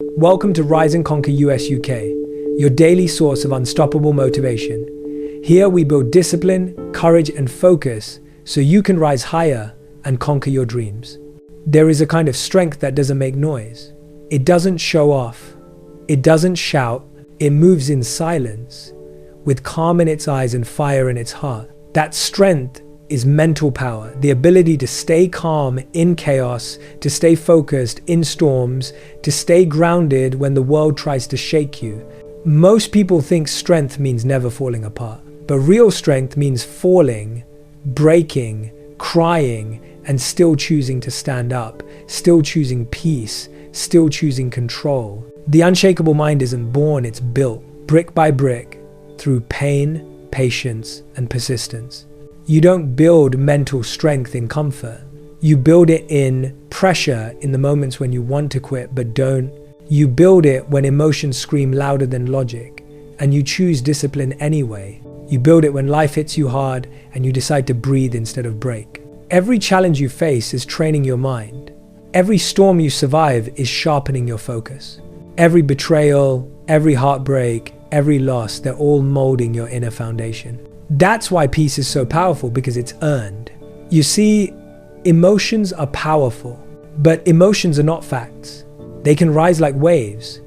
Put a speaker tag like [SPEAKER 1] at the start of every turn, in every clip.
[SPEAKER 1] Welcome to Rise and Conquer US UK, your daily source of unstoppable motivation. Here we build discipline, courage and focus so you can rise higher and conquer your dreams. There is a kind of strength that doesn't make noise. It doesn't show off. It doesn't shout. It moves in silence, with calm in its eyes and fire in its heart. That strength is mental power, the ability to stay calm in chaos, to stay focused in storms, to stay grounded when the world tries to shake you. Most people think strength means never falling apart, but real strength means falling, breaking, crying, and still choosing to stand up, still choosing peace, still choosing control. The unshakable mind isn't born, it's built, brick by brick, through pain, patience, and persistence. You don't build mental strength in comfort. You build it in pressure, in the moments when you want to quit but don't. You build it when emotions scream louder than logic, and you choose discipline anyway. You build it when life hits you hard and you decide to breathe instead of break. Every challenge you face is training your mind. Every storm you survive is sharpening your focus. Every betrayal, every heartbreak, every loss, they're all molding your inner foundation. That's why peace is so powerful, because it's earned. You see, emotions are powerful, but emotions are not facts. They can rise like waves,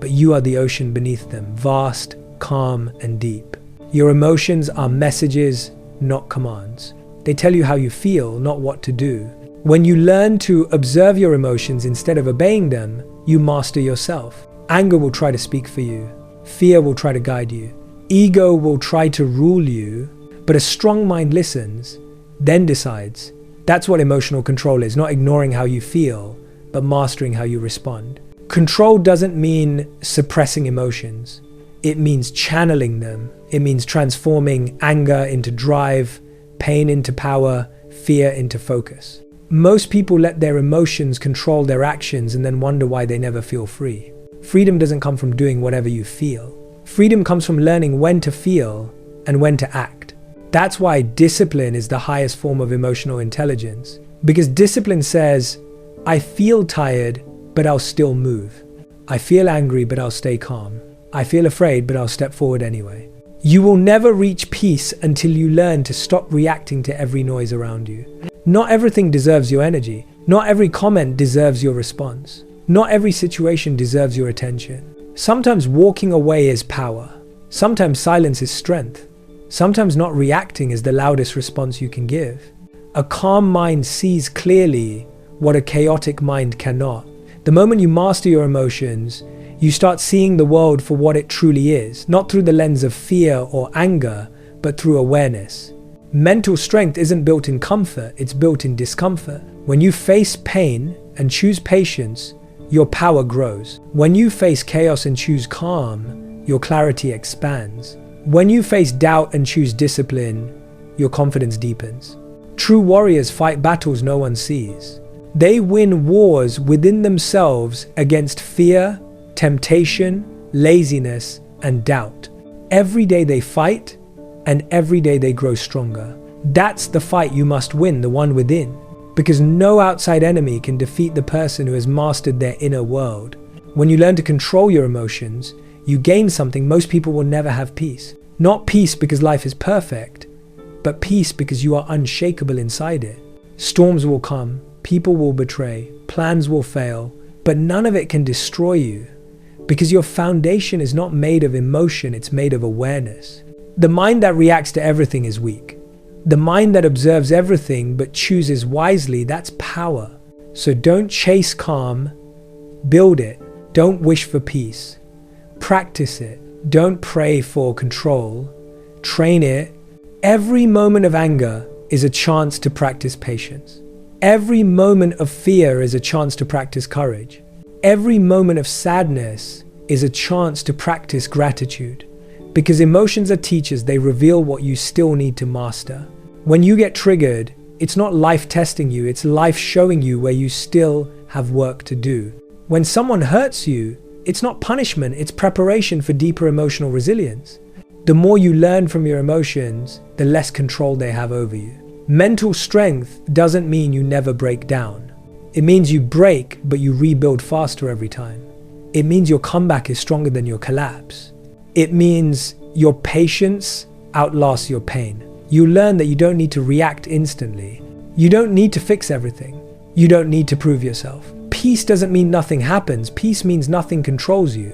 [SPEAKER 1] but you are the ocean beneath them, vast, calm, and deep. Your emotions are messages, not commands. They tell you how you feel, not what to do. When you learn to observe your emotions instead of obeying them, you master yourself. Anger will try to speak for you. Fear will try to guide you. Ego will try to rule you, but a strong mind listens, then decides. That's what emotional control is, not ignoring how you feel, but mastering how you respond. Control doesn't mean suppressing emotions. It means channeling them. It means transforming anger into drive, pain into power, fear into focus. Most people let their emotions control their actions and then wonder why they never feel free. Freedom doesn't come from doing whatever you feel. Freedom comes from learning when to feel and when to act. That's why discipline is the highest form of emotional intelligence. Because discipline says, I feel tired, but I'll still move. I feel angry, but I'll stay calm. I feel afraid, but I'll step forward anyway. You will never reach peace until you learn to stop reacting to every noise around you. Not everything deserves your energy. Not every comment deserves your response. Not every situation deserves your attention. Sometimes walking away is power. Sometimes silence is strength. Sometimes not reacting is the loudest response you can give. A calm mind sees clearly what a chaotic mind cannot. The moment you master your emotions, you start seeing the world for what it truly is, not through the lens of fear or anger, but through awareness. Mental strength isn't built in comfort, it's built in discomfort. When you face pain and choose patience, your power grows. When you face chaos and choose calm, your clarity expands. When you face doubt and choose discipline, your confidence deepens. True warriors fight battles no one sees. They win wars within themselves against fear, temptation, laziness, and doubt. Every day they fight, and every day they grow stronger. That's the fight you must win, the one within. Because no outside enemy can defeat the person who has mastered their inner world. When you learn to control your emotions, you gain something most people will never have: peace. Not peace because life is perfect, but peace because you are unshakable inside it. Storms will come, people will betray, plans will fail, but none of it can destroy you. Because your foundation is not made of emotion, it's made of awareness. The mind that reacts to everything is weak. The mind that observes everything but chooses wisely, that's power. So don't chase calm, build it. Don't wish for peace. Practice it. Don't pray for control. Train it. Every moment of anger is a chance to practice patience. Every moment of fear is a chance to practice courage. Every moment of sadness is a chance to practice gratitude. Because emotions are teachers, they reveal what you still need to master. When you get triggered, it's not life testing you, it's life showing you where you still have work to do. When someone hurts you, it's not punishment, it's preparation for deeper emotional resilience. The more you learn from your emotions, the less control they have over you. Mental strength doesn't mean you never break down. It means you break, but you rebuild faster every time. It means your comeback is stronger than your collapse. It means your patience outlasts your pain. You learn that you don't need to react instantly. You don't need to fix everything. You don't need to prove yourself. Peace doesn't mean nothing happens. Peace means nothing controls you.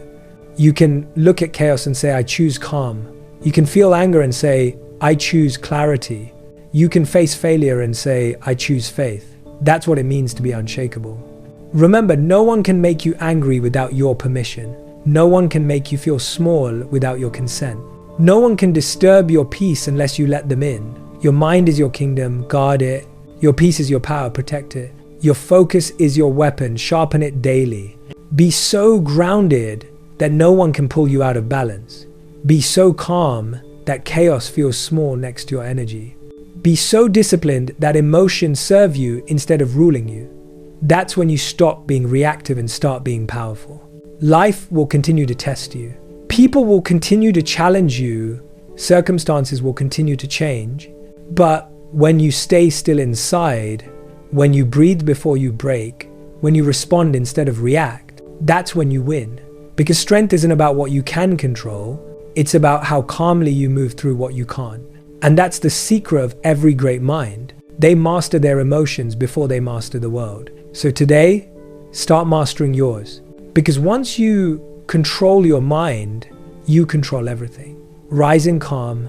[SPEAKER 1] You can look at chaos and say, I choose calm. You can feel anger and say, I choose clarity. You can face failure and say, I choose faith. That's what it means to be unshakable. Remember, no one can make you angry without your permission. No one can make you feel small without your consent. No one can disturb your peace unless you let them in. Your mind is your kingdom, guard it. Your peace is your power, protect it. Your focus is your weapon, sharpen it daily. Be so grounded that no one can pull you out of balance. Be so calm that chaos feels small next to your energy. Be so disciplined that emotions serve you instead of ruling you. That's when you stop being reactive and start being powerful. Life will continue to test you. People will continue to challenge you. Circumstances will continue to change. But when you stay still inside, when you breathe before you break, when you respond instead of react, that's when you win. Because strength isn't about what you can control, it's about how calmly you move through what you can't. And that's the secret of every great mind. They master their emotions before they master the world. So today, start mastering yours. Because once you control your mind, you control everything. Rise in calm,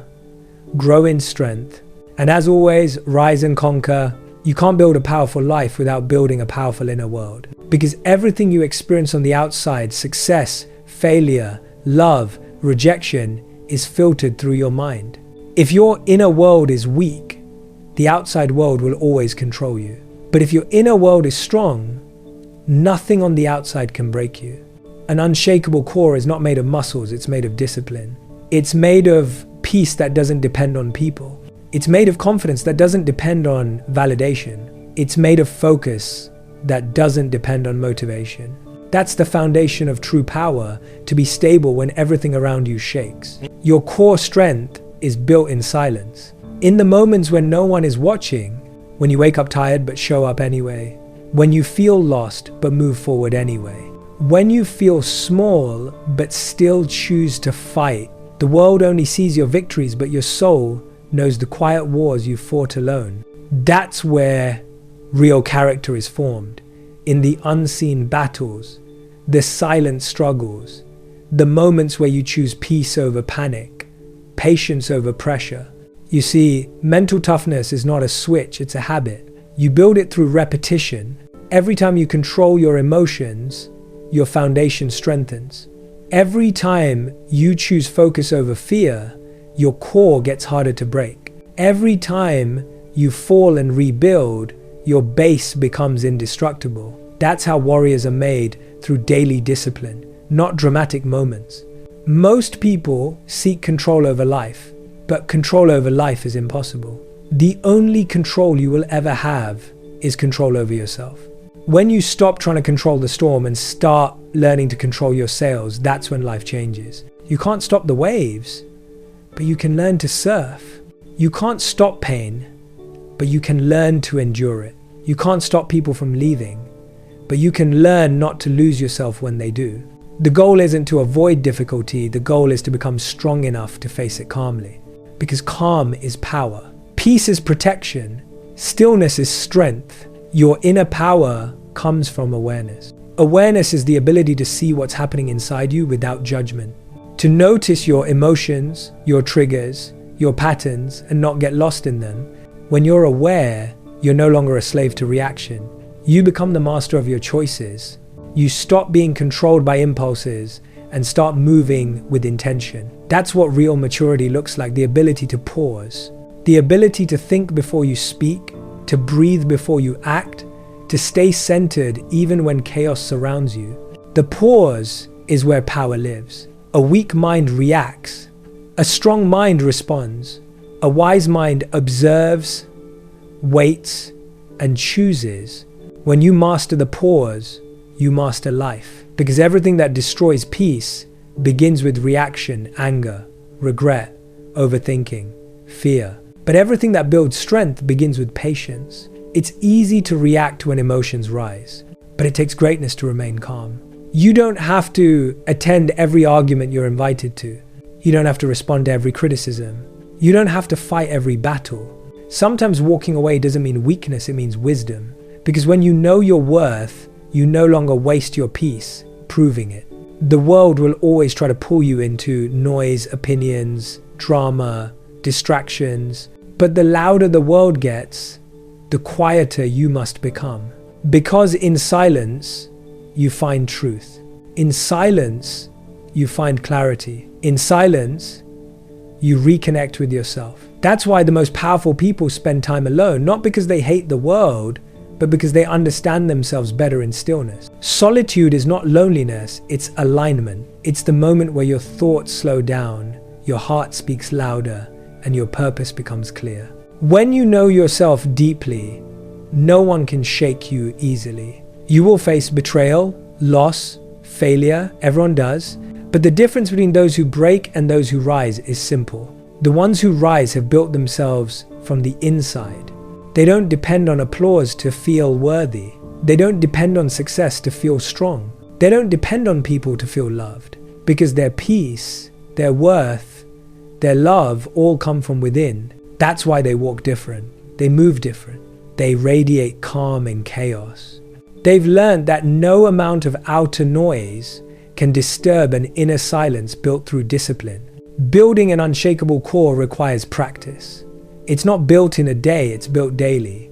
[SPEAKER 1] grow in strength, and as always, rise and conquer. You can't build a powerful life without building a powerful inner world. Because everything you experience on the outside, success, failure, love, rejection, is filtered through your mind. If your inner world is weak, the outside world will always control you. But if your inner world is strong, nothing on the outside can break you. An unshakable core is not made of muscles, it's made of discipline. It's made of peace that doesn't depend on people. It's made of confidence that doesn't depend on validation. It's made of focus that doesn't depend on motivation. That's the foundation of true power, to be stable when everything around you shakes. Your core strength is built in silence. In the moments when no one is watching, when you wake up tired but show up anyway, when you feel lost but move forward anyway, when you feel small but still choose to fight. The world only sees your victories, but your soul knows the quiet wars you fought alone. That's where real character is formed. In the unseen battles, the silent struggles, the moments where you choose peace over panic, patience over pressure. You see, mental toughness is not a switch, it's a habit. You build it through repetition. Every time you control your emotions, your foundation strengthens. Every time you choose focus over fear, your core gets harder to break. Every time you fall and rebuild, your base becomes indestructible. That's how warriors are made, through daily discipline, not dramatic moments. Most people seek control over life, but control over life is impossible. The only control you will ever have is control over yourself. When you stop trying to control the storm and start learning to control your sails, that's when life changes. You can't stop the waves, but you can learn to surf. You can't stop pain, but you can learn to endure it. You can't stop people from leaving, but you can learn not to lose yourself when they do. The goal isn't to avoid difficulty, the goal is to become strong enough to face it calmly. Because calm is power. Peace is protection. Stillness is strength. Your inner power comes from awareness. Awareness is the ability to see what's happening inside you without judgment. To notice your emotions, your triggers, your patterns, and not get lost in them. When you're aware, you're no longer a slave to reaction. You become the master of your choices. You stop being controlled by impulses and start moving with intention. That's what real maturity looks like, the ability to pause, the ability to think before you speak, to breathe before you act, to stay centered even when chaos surrounds you. The pause is where power lives. A weak mind reacts. A strong mind responds. A wise mind observes, waits, and chooses. When you master the pause, you master life. Because everything that destroys peace begins with reaction, anger, regret, overthinking, fear. But everything that builds strength begins with patience. It's easy to react when emotions rise, but it takes greatness to remain calm. You don't have to attend every argument you're invited to. You don't have to respond to every criticism. You don't have to fight every battle. Sometimes walking away doesn't mean weakness, it means wisdom. Because when you know your worth, you no longer waste your peace proving it. The world will always try to pull you into noise, opinions, drama, distractions. But the louder the world gets, the quieter you must become. Because in silence, you find truth. In silence, you find clarity. In silence, you reconnect with yourself. That's why the most powerful people spend time alone, not because they hate the world, but because they understand themselves better in stillness. Solitude is not loneliness, it's alignment. It's the moment where your thoughts slow down, your heart speaks louder, and your purpose becomes clear. When you know yourself deeply, no one can shake you easily. You will face betrayal, loss, failure, everyone does. But the difference between those who break and those who rise is simple. The ones who rise have built themselves from the inside. They don't depend on applause to feel worthy. They don't depend on success to feel strong. They don't depend on people to feel loved. Because their peace, their worth, their love all come from within. That's why they walk different. They move different. They radiate calm in chaos. They've learned that no amount of outer noise can disturb an inner silence built through discipline. Building an unshakable core requires practice. It's not built in a day, it's built daily.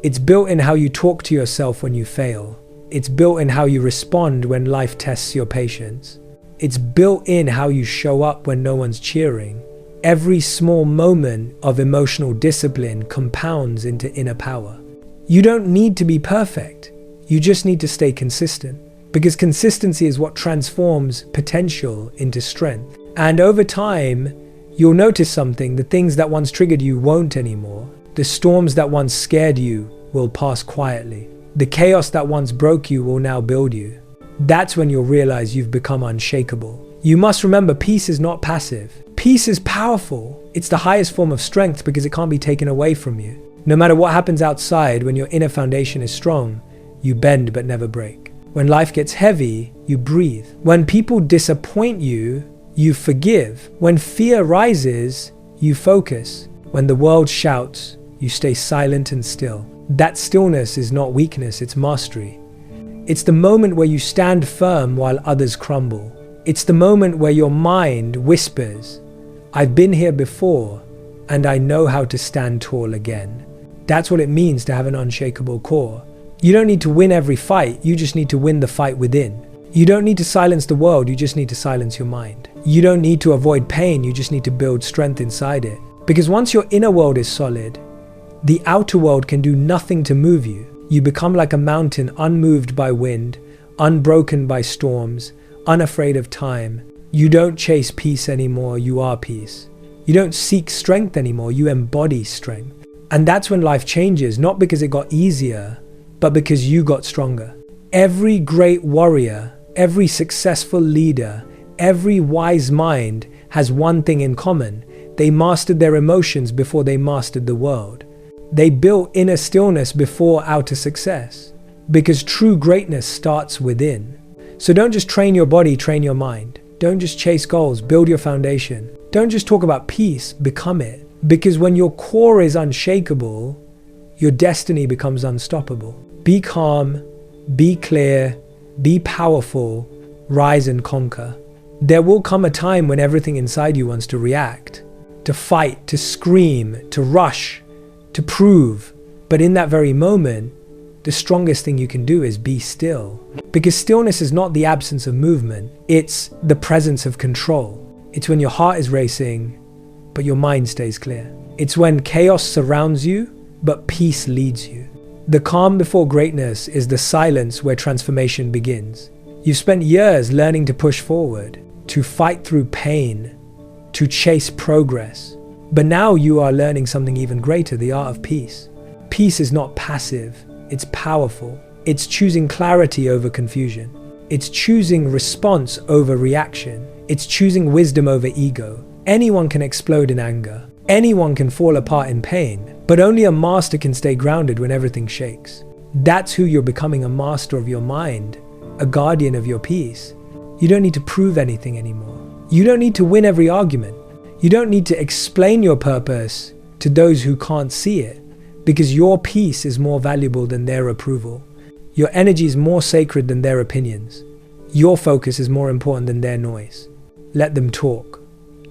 [SPEAKER 1] It's built in how you talk to yourself when you fail. It's built in how you respond when life tests your patience. It's built in how you show up when no one's cheering. Every small moment of emotional discipline compounds into inner power. You don't need to be perfect. You just need to stay consistent. Because consistency is what transforms potential into strength. And over time, you'll notice something. The things that once triggered you won't anymore. The storms that once scared you will pass quietly. The chaos that once broke you will now build you. That's when you'll realize you've become unshakable. You must remember, peace is not passive. Peace is powerful. It's the highest form of strength because it can't be taken away from you. No matter what happens outside, when your inner foundation is strong, you bend but never break. When life gets heavy, you breathe. When people disappoint you, you forgive. When fear rises, you focus. When the world shouts, you stay silent and still. That stillness is not weakness, it's mastery. It's the moment where you stand firm while others crumble. It's the moment where your mind whispers, "I've been here before, and I know how to stand tall again." That's what it means to have an unshakable core. You don't need to win every fight, you just need to win the fight within. You don't need to silence the world, you just need to silence your mind. You don't need to avoid pain, you just need to build strength inside it. Because once your inner world is solid, the outer world can do nothing to move you. You become like a mountain, unmoved by wind, unbroken by storms, unafraid of time. You don't chase peace anymore, you are peace. You don't seek strength anymore, you embody strength. And that's when life changes, not because it got easier, but because you got stronger. Every great warrior, every successful leader, every wise mind has one thing in common. They mastered their emotions before they mastered the world. They built inner stillness before outer success. Because true greatness starts within. So don't just train your body, train your mind. Don't just chase goals, build your foundation. Don't just talk about peace, become it. Because when your core is unshakable, your destiny becomes unstoppable. Be calm, be clear, be powerful, rise and conquer. There will come a time when everything inside you wants to react, to fight, to scream, to rush, to prove. But in that very moment, the strongest thing you can do is be still. Because stillness is not the absence of movement, it's the presence of control. It's when your heart is racing, but your mind stays clear. It's when chaos surrounds you, but peace leads you. The calm before greatness is the silence where transformation begins. You've spent years learning to push forward, to fight through pain, to chase progress. But now you are learning something even greater, the art of peace. Peace is not passive, it's powerful. It's choosing clarity over confusion. It's choosing response over reaction. It's choosing wisdom over ego. Anyone can explode in anger. Anyone can fall apart in pain. But only a master can stay grounded when everything shakes. That's who you're becoming, a master of your mind, a guardian of your peace. You don't need to prove anything anymore. You don't need to win every argument. You don't need to explain your purpose to those who can't see it, because your peace is more valuable than their approval. Your energy is more sacred than their opinions. Your focus is more important than their noise. Let them talk.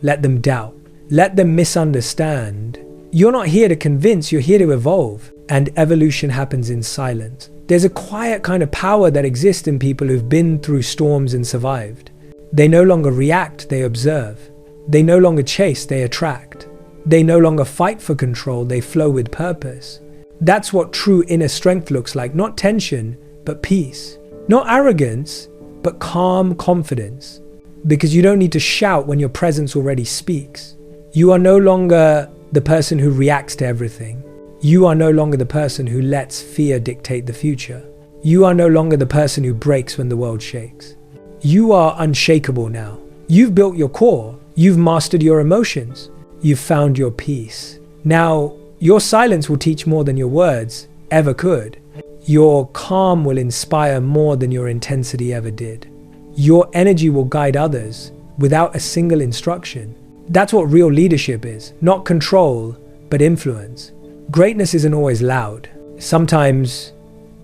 [SPEAKER 1] Let them doubt. Let them misunderstand. You're not here to convince, you're here to evolve. And evolution happens in silence. There's a quiet kind of power that exists in people who've been through storms and survived. They no longer react, they observe. They no longer chase, they attract. They no longer fight for control, they flow with purpose. That's what true inner strength looks like. Not tension, but peace. Not arrogance, but calm confidence. Because you don't need to shout when your presence already speaks. You are no longer the person who reacts to everything. You are no longer the person who lets fear dictate the future. You are no longer the person who breaks when the world shakes. You are unshakable now. You've built your core. You've mastered your emotions. You've found your peace. Now, your silence will teach more than your words ever could. Your calm will inspire more than your intensity ever did. Your energy will guide others without a single instruction. That's what real leadership is. Not control, but influence. Greatness isn't always loud. Sometimes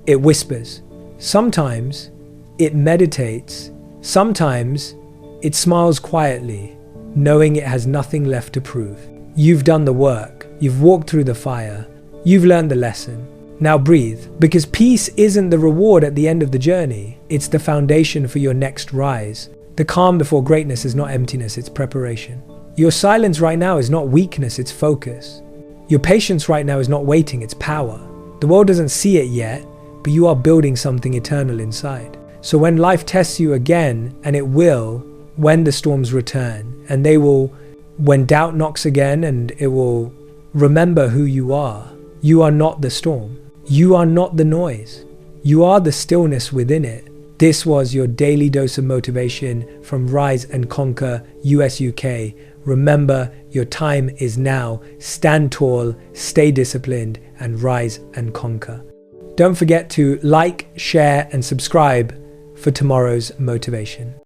[SPEAKER 1] it whispers. Sometimes it meditates. Sometimes it smiles quietly, knowing it has nothing left to prove. You've done the work. You've walked through the fire. You've learned the lesson. Now breathe, because peace isn't the reward at the end of the journey. It's the foundation for your next rise. The calm before greatness is not emptiness, it's preparation. Your silence right now is not weakness, it's focus. Your patience right now is not waiting, it's power. The world doesn't see it yet, but you are building something eternal inside. So when life tests you again, and it will, when the storms return, and they will, when doubt knocks again, and it will remember who you are. You are not the storm. You are not the noise. You are the stillness within it. This was your daily dose of motivation from Rise and Conquer US UK. Remember, your time is now. Stand tall, stay disciplined, and rise and conquer. Don't forget to like, share, and subscribe for tomorrow's motivation.